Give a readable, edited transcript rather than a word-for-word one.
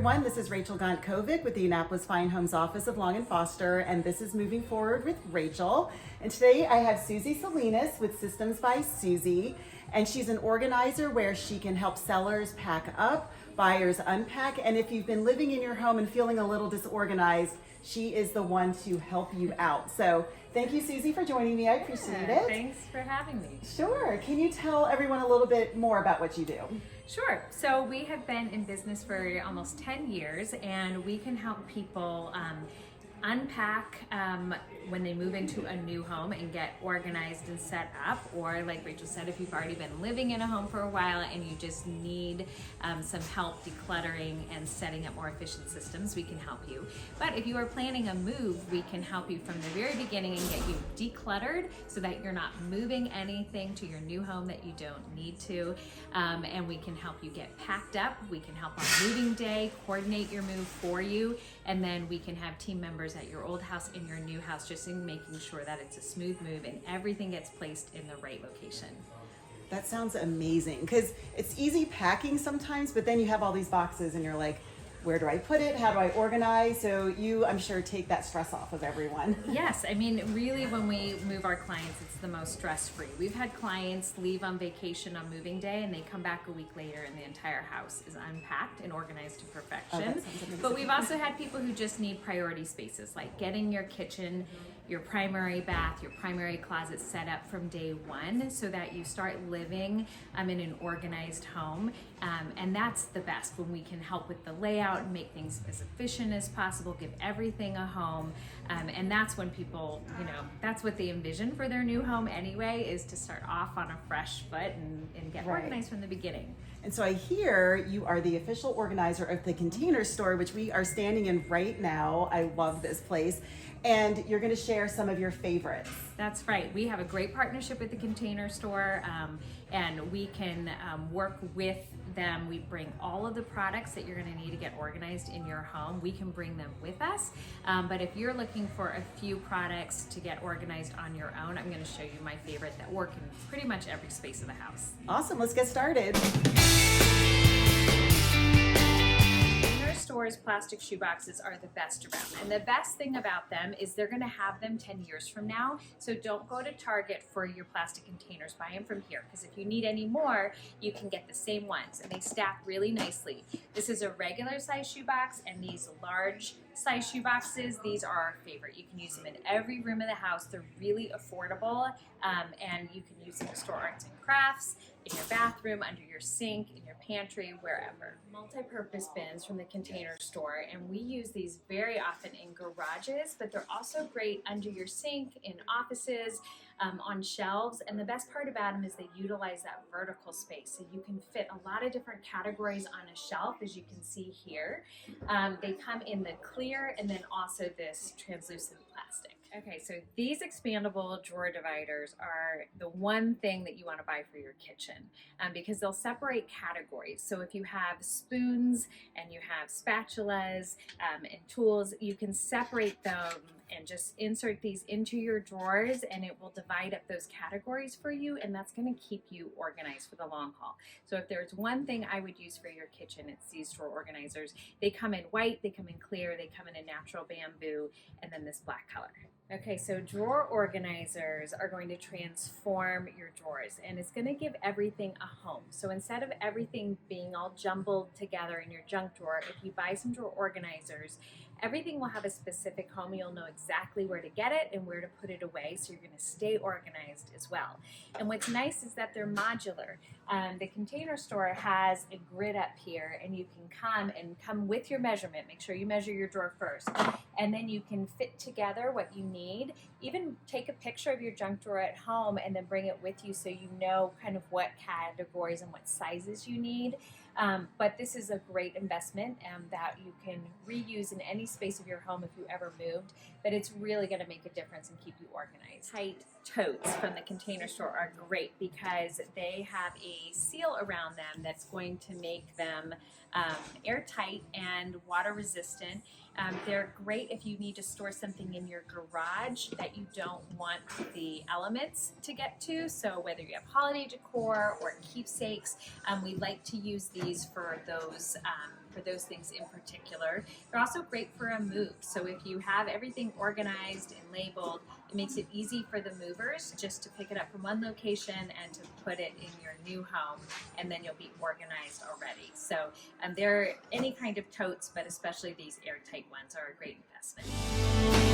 everyone. This is Rachel Gaunt-Kovic with the Annapolis Fine Homes Office of Long & Foster, and this is Moving Forward with Rachel. And today I have Susie Salinas with Systems by Susie, and she's an organizer where she can help sellers pack up, buyers unpack, and if you've been living in your home and feeling a little disorganized, she is the one to help you out. So thank you, Susie, for joining me. I appreciate it. Thanks for having me. Sure. Can you tell everyone a little bit more about what you do? Sure. So we have been in business for almost 10 years, and we can help people unpack when they move into a new home and get organized and set up. Or like Rachel said, if you've already been living in a home for a while and you just need some help decluttering and setting up more efficient systems, we can help you. But if you are planning a move, we can help you from the very beginning and get you decluttered so that you're not moving anything to your new home that you don't need to. And we can help you get packed up. We can help on moving day, coordinate your move for you, and then we can have team members at your old house and your new house just in making sure that it's a smooth move and everything gets placed in the right location. That sounds amazing, because it's easy packing sometimes, but then you have all these boxes and you're like, where do I put it? How do I organize? So you, I'm sure, take that stress off of everyone. Yes, I mean, really when we move our clients, it's the most stress-free. We've had clients leave on vacation on moving day and they come back a week later and the entire house is unpacked and organized to perfection. But we've also had people who just need priority spaces, like getting your kitchen, your primary bath, your primary closet set up from day one so that you start living in an organized home. And that's the best, when we can help with the layout and make things as efficient as possible, give everything a home. And that's when people, that's what they envision for their new home anyway, is to start off on a fresh foot and get organized from the beginning. And so I hear you are the official organizer of the Container Store, which we are standing in right now. I love this place. And you're going to share some of your favorites. That's right. We have a great partnership with the Container Store, and we can work with them. We bring all of the products that you're going to need to get organized in your home. We can bring them with us. But if you're looking for a few products to get organized on your own, I'm going to show you my favorite that work in pretty much every space of the house. Awesome. Let's get started. Stores plastic shoeboxes are the best around, and the best thing about them is they're going to have them 10 years from now. So don't go to Target for your plastic containers, buy them from here, because if you need any more, you can get the same ones, and they stack really nicely. This is a regular size shoebox, and these large size shoeboxes, these are our favorite. You can use them in every room of the house. They're really affordable, and you can use them to store arts and crafts, in your bathroom, under your sink, in your pantry, wherever. Multi-purpose bins from the Container Store, and we use these very often in garages, but they're also great under your sink, in offices, on shelves. And the best part about them is they utilize that vertical space, so you can fit a lot of different categories on a shelf, as you can see here. They come in the clear and then also this translucent plastic. Okay, so these expandable drawer dividers are the one thing that you want to buy for your kitchen, because they'll separate categories. So if you have spoons and you have spatulas and tools, you can separate them and just insert these into your drawers, and it will divide up those categories for you, and that's going to keep you organized for the long haul. So if there's one thing I would use for your kitchen, it's these drawer organizers. They come in white, they come in clear, they come in a natural bamboo, and then this black color. Okay, so drawer organizers are going to transform your drawers, and it's going to give everything a home. So instead of everything being all jumbled together in your junk drawer, if you buy some drawer organizers, everything will have a specific home. You'll know exactly where to get it and where to put it away, so you're going to stay organized as well. And what's nice is that they're modular. The Container Store has a grid up here, and you can come with your measurement. Make sure you measure your drawer first, and then you can fit together what you need. Even take a picture of your junk drawer at home and then bring it with you, so you know kind of what categories and what sizes you need. But this is a great investment that you can reuse in any space of your home if you ever moved, but it's really going to make a difference and keep you organized. Tight totes from the Container Store are great because they have a seal around them that's going to make them airtight and water resistant. They're great if you need to store something in your garage that you don't want the elements to get to. So whether you have holiday decor or keepsakes, we like to use these for those for those things in particular. They're also great for a move. So if you have everything organized and labeled, it makes it easy for the movers just to pick it up from one location and to put it in your new home, and then you'll be organized already. So they're any kind of totes, but especially these airtight ones are a great investment.